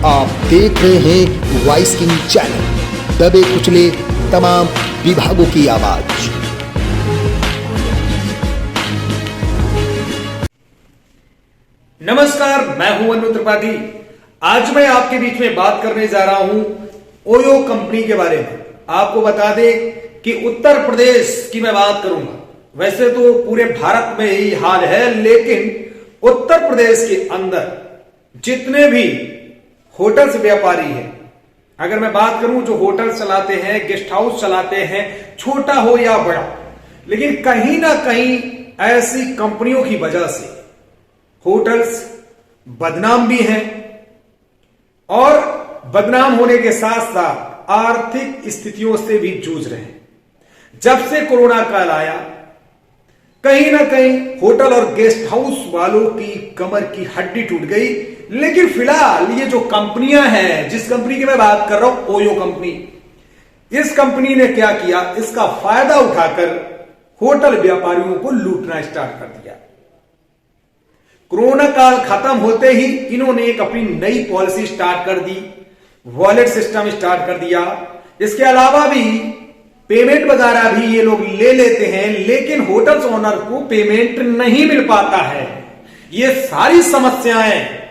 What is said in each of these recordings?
आप देख रहे हैं वॉइस किंग चैनल, दबे कुचले तमाम विभागों की आवाज। नमस्कार, मैं हूं अनु त्रिपाठी। आज मैं आपके बीच में बात करने जा रहा हूं ओयो कंपनी के बारे में। आपको बता दें कि उत्तर प्रदेश की मैं बात करूंगा। वैसे तो पूरे भारत में यही हाल है, लेकिन उत्तर प्रदेश के अंदर जितने भी होटल्स व्यापारी हैं, अगर मैं बात करूं जो होटल चलाते हैं, गेस्ट हाउस चलाते हैं, छोटा हो या बड़ा, लेकिन कहीं ना कहीं ऐसी कंपनियों की वजह से होटल्स बदनाम भी हैं और बदनाम होने के साथ साथ आर्थिक स्थितियों से भी जूझ रहे हैं। जब से कोरोना काल आया, कहीं ना कहीं होटल और गेस्ट हाउस वालों की कमर की हड्डी टूट गई। लेकिन फिलहाल ये जो कंपनियां हैं, जिस कंपनी की मैं बात कर रहा हूं, ओयो कंपनी, इस कंपनी ने क्या किया, इसका फायदा उठाकर होटल व्यापारियों को लूटना स्टार्ट कर दिया। कोरोना काल खत्म होते ही इन्होंने एक अपनी नई पॉलिसी स्टार्ट कर दी, वॉलेट सिस्टम स्टार्ट कर दिया। इसके अलावा भी पेमेंट वगैरह भी ये लोग ले लेते हैं, लेकिन होटल्स ओनर को पेमेंट नहीं मिल पाता है। ये सारी समस्याएं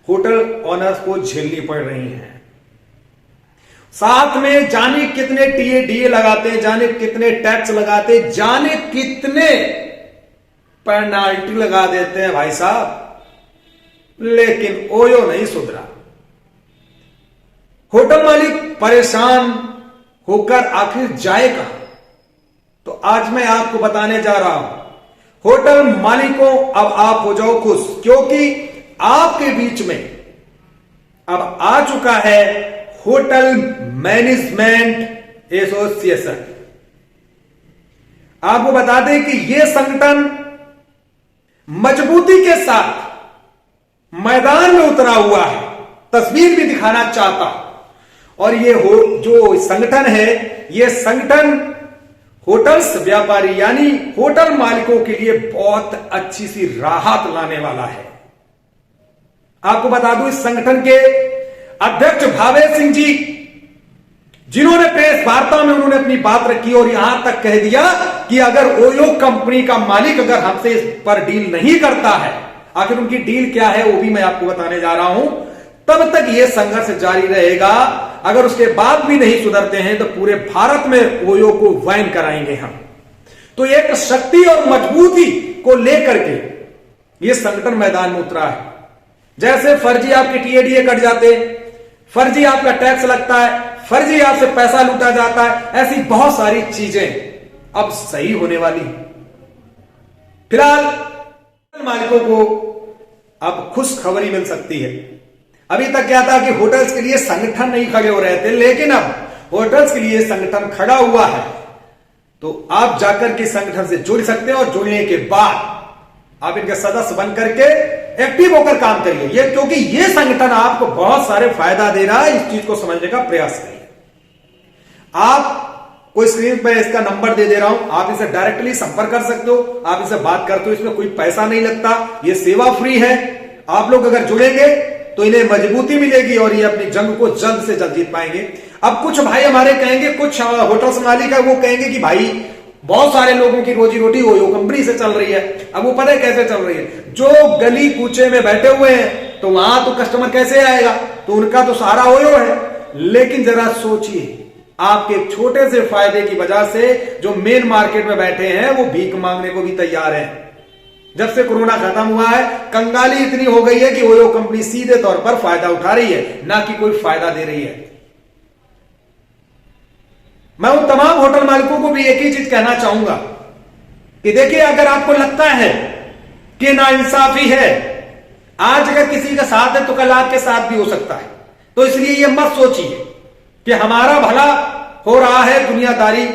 होटल ओनर्स को झेलनी पड़ रही हैं। साथ में जाने कितने डीए लगाते हैं, जाने कितने टैक्स लगाते हैं, जाने कितने पेनाल्टी लगा देते हैं भाई साहब, लेकिन ओयो नहीं सुधरा। होटल मालिक परेशान होकर आखिर जाए कहां? तो आज मैं आपको बताने जा रहा हूं, होटल मालिकों अब आप हो जाओ खुश, क्योंकि आपके बीच में अब आ चुका है होटल मैनेजमेंट एसोसिएशन। आपको बता दें कि यह संगठन मजबूती के साथ मैदान में उतरा हुआ है, तस्वीर भी दिखाना चाहता। और ये जो संगठन है, यह संगठन होटल्स व्यापारी यानी होटल मालिकों के लिए बहुत अच्छी सी राहत लाने वाला है। आपको बता दूं, इस संगठन के अध्यक्ष भावेश सिंह जी, जिन्होंने प्रेस वार्ता में उन्होंने अपनी बात रखी और यहां तक कह दिया कि अगर ओयो कंपनी का मालिक अगर हमसे इस पर डील नहीं करता है, आखिर उनकी डील क्या है वो भी मैं आपको बताने जा रहा हूं, तब तक यह संघर्ष जारी रहेगा। अगर उसके बाद भी नहीं सुधरते हैं तो पूरे भारत में ओयो को बैन कराएंगे हम। तो एक शक्ति और मजबूती को लेकर के यह संगठन मैदान में उतरा है। जैसे फर्जी आपके टीएडीए कट जाते, फर्जी आपका टैक्स लगता है, फर्जी आपसे पैसा लूटा जाता है, ऐसी बहुत सारी चीजें अब सही होने वाली है। फिलहाल मालिकों को अब खुशखबरी मिल सकती है। अभी तक क्या था कि होटल्स के लिए संगठन नहीं खड़े हो रहे थे, लेकिन अब होटल्स के लिए संगठन खड़ा हुआ है। तो आप जाकर के संगठन से जुड़ सकते हैं और जुड़ने के बाद आप इनके सदस्य बन करके एक्टिव होकर काम करिए। ये क्योंकि ये संगठन आपको बहुत सारे फायदा दे रहा है, इस चीज को समझने का प्रयास करिए। आप कोई स्क्रीन पर इसका नंबर दे रहा हूं, आप इसे डायरेक्टली संपर्क कर सकते हो, आप इसे बात करते हो, इसमें कोई पैसा नहीं लगता, ये सेवा फ्री है। आप लोग अगर जुड़ेंगे तो इन्हें मजबूती मिलेगी और ये अपनी जंग को जल्द से जल्द जीत पाएंगे। अब कुछ भाई हमारे कहेंगे, कुछ होटल्स मालिक है वो कहेंगे कि भाई बहुत सारे लोगों की रोजी रोटी ओयो कंपनी से चल रही है। अब वो पता है कैसे चल रही है, जो गली कूचे में बैठे हुए हैं तो वहां तो कस्टमर कैसे आएगा, तो उनका तो सहारा ओयो है। लेकिन जरा सोचिए, आपके एक छोटे से फायदे की वजह से जो मेन मार्केट में बैठे हैं वो भीख मांगने को भी तैयार है। जब से कोरोना खत्म हुआ है, कंगाली इतनी हो गई है कि ओयो कंपनी सीधे तौर पर फायदा उठा रही है, ना कि कोई फायदा दे रही है। मैं उन तमाम होटल मालिकों को भी एक ही चीज कहना चाहूंगा कि देखिए, अगर आपको लगता है कि नाइंसाफी है, आज अगर किसी का साथ है तो कल आपके साथ भी हो सकता है। तो इसलिए यह मत सोचिए कि हमारा भला हो रहा है, दुनियादारी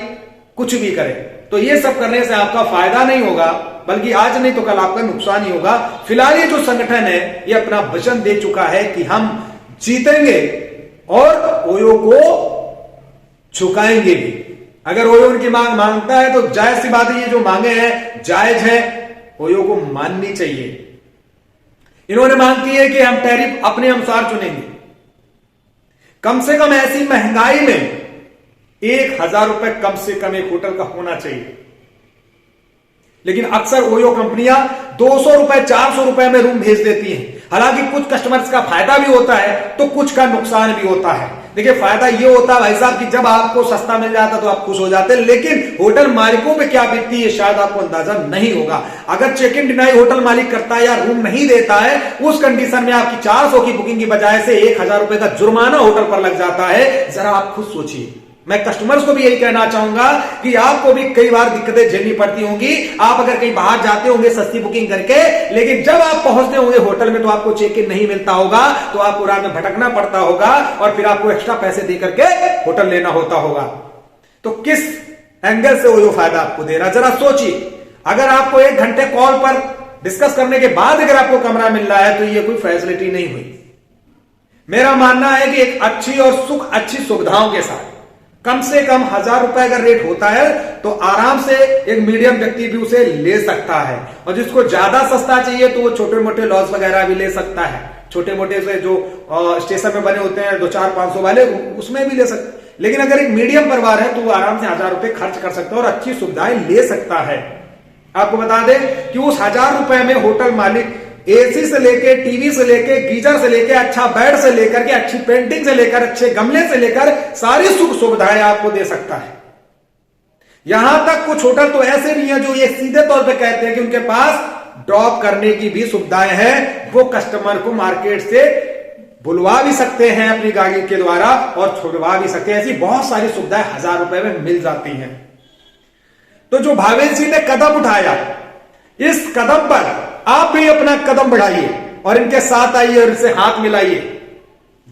कुछ भी करे। तो ये सब करने से आपका फायदा नहीं होगा, बल्कि आज नहीं तो कल आपका नुकसान ही होगा। फिलहाल ये जो संगठन है ये अपना वचन दे चुका है कि हम जीतेंगे और ओयो को झुकाएंगे भी। अगर ओयो उनकी मांग मांगता है तो जायज सी बात है, ये जो मांगे हैं जायज है, ओयो को माननी चाहिए। इन्होंने मांग की है कि हम टैरिफ अपने अनुसार चुनेंगे, कम से कम ऐसी महंगाई में 1,000 रुपए कम से कम एक होटल का होना चाहिए। लेकिन अक्सर ओयो कंपनियां 200 रुपए 400 रुपए में रूम भेज देती हैं। हालांकि कुछ कस्टमर्स का फायदा भी होता है तो कुछ का नुकसान भी होता है। देखिए, फायदा ये होता है भाई साहब कि जब आपको सस्ता मिल जाता तो आप खुश हो जाते हैं, लेकिन होटल मालिकों पे क्या बीतती है शायद आपको अंदाजा नहीं होगा। अगर चेक इन डिनाई होटल मालिक करता है या रूम नहीं देता है, उस कंडीशन में आपकी 400 की बुकिंग की बजाय से 1,000 रुपए का जुर्माना होटल पर लग जाता है। जरा आप खुद सोचिए। मैं कस्टमर्स को भी यही कहना चाहूंगा कि आपको भी कई बार दिक्कतें झेलनी पड़ती होंगी। आप अगर कहीं बाहर जाते होंगे सस्ती बुकिंग करके, लेकिन जब आप पहुंचते होंगे होटल में तो आपको चेक इन नहीं मिलता होगा, तो आपको रात में भटकना पड़ता होगा और फिर आपको एक्स्ट्रा पैसे दे करके होटल लेना होता होगा। तो किस एंगल से वो फायदा आपको दे रहा, जरा सोचिए। अगर आपको 1 घंटे कॉल पर डिस्कस करने के बाद अगर आपको कमरा मिल रहा है तो ये कोई फैसिलिटी नहीं हुई। मेरा मानना है कि एक अच्छी और अच्छी सुविधाओं के साथ कम से कम 1,000 रुपए अगर रेट होता है तो आराम से एक मीडियम व्यक्ति भी उसे ले सकता है। और जिसको ज्यादा सस्ता चाहिए तो वो छोटे मोटे लॉज वगैरह भी ले सकता है। छोटे मोटे से जो स्टेशन में बने होते हैं 200-400-500 वाले, उसमें भी ले सकते। लेकिन अगर एक मीडियम परिवार है तो वो आराम से 1,000 रुपए खर्च कर सकता है और अच्छी सुविधाएं ले सकता है। आपको बता दें कि उस 1,000 रुपए में होटल मालिक एसी से लेके, टीवी से लेके, गीजर से लेके, अच्छा बेड से लेकर के, अच्छी पेंटिंग से लेकर, अच्छे गमले से लेकर सारी सुख सुविधाएं आपको दे सकता है। यहां तक कुछ होटल तो ऐसे भी हैं जो ये सीधे तौर पे कहते हैं कि उनके पास ड्रॉप करने की भी सुविधाएं हैं। वो कस्टमर को मार्केट से बुलवा भी सकते हैं अपनी गाड़ी के द्वारा और छुड़वा भी सकते हैं। ऐसी बहुत सारी सुविधाएं 1,000 रुपए में मिल जाती हैं। तो जो भावेश जी ने कदम उठाया, इस कदम पर आप भी अपना कदम बढ़ाइए और इनके साथ आइए और इनसे हाथ मिलाइए।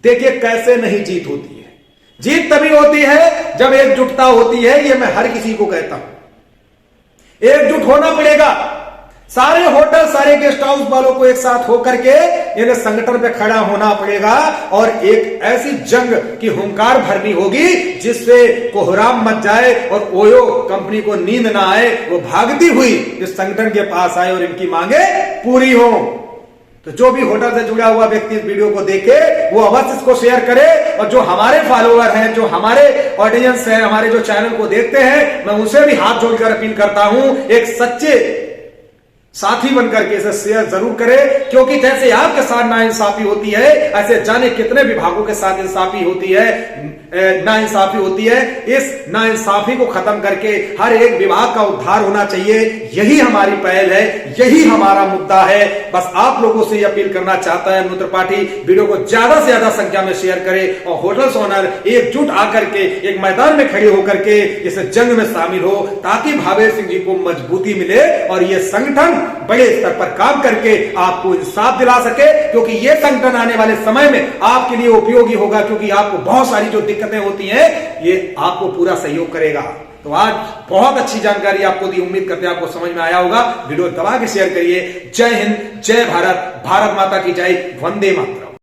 देखिए कैसे नहीं जीत होती है। जीत तभी होती है जब एकजुटता होती है। ये मैं हर किसी को कहता हूं, एकजुट होना पड़ेगा। सारे होटल, सारे गेस्ट हाउस वालों को एक साथ होकर के इन्हें संगठन पे खड़ा होना पड़ेगा और एक ऐसी जंग की हुंकार भरनी होगी जिससे कोहराम मच जाए और ओयो कंपनी को नींद ना आए, वो भागती हुई इस संगठन के पास आए और इनकी मांगे पूरी हो। तो जो भी होटल से जुड़ा हुआ व्यक्ति इस वीडियो को देखे वो अवश्य इसको शेयर करे। और जो हमारे फॉलोअर हैं, जो हमारे ऑडियंस हैं, हमारे जो चैनल को देखते हैं, मैं उनसे भी हाथ जोड़कर अपील करता हूं, एक सच्चे साथी बनकर के इसे शेयर जरूर करें। क्योंकि जैसे आपके साथ नाइंसाफी होती है, ऐसे जाने कितने विभागों के साथ इंसाफी होती है, नाइंसाफी होती है। इस नाइंसाफी को खत्म करके हर एक विभाग का उद्धार होना चाहिए। यही हमारी पहल है, यही हमारा मुद्दा है। बस आप लोगों से अपील करना चाहता है अनु त्रिपाठी, वीडियो को ज्यादा से ज्यादा संख्या में शेयर करें और होटल्स ओनर एकजुट आकर के एक मैदान में खड़े होकर के इस जंग में शामिल हो, ताकि भावेश सिंह जी को मजबूती मिले और ये संगठन बड़े स्तर पर काम करके आपको इंसाफ दिला सके। क्योंकि ये संगठन आने वाले समय में आपके लिए उपयोगी होगा, क्योंकि आपको बहुत सारी जो दिक्कतें होती हैं ये आपको पूरा सहयोग करेगा। तो आज बहुत अच्छी जानकारी आपको दी, उम्मीद करते हैं आपको समझ में आया होगा। वीडियो दबा के शेयर करिए। जय हिंद, जय भारत, भारत माता की जय, वंदे मातरम।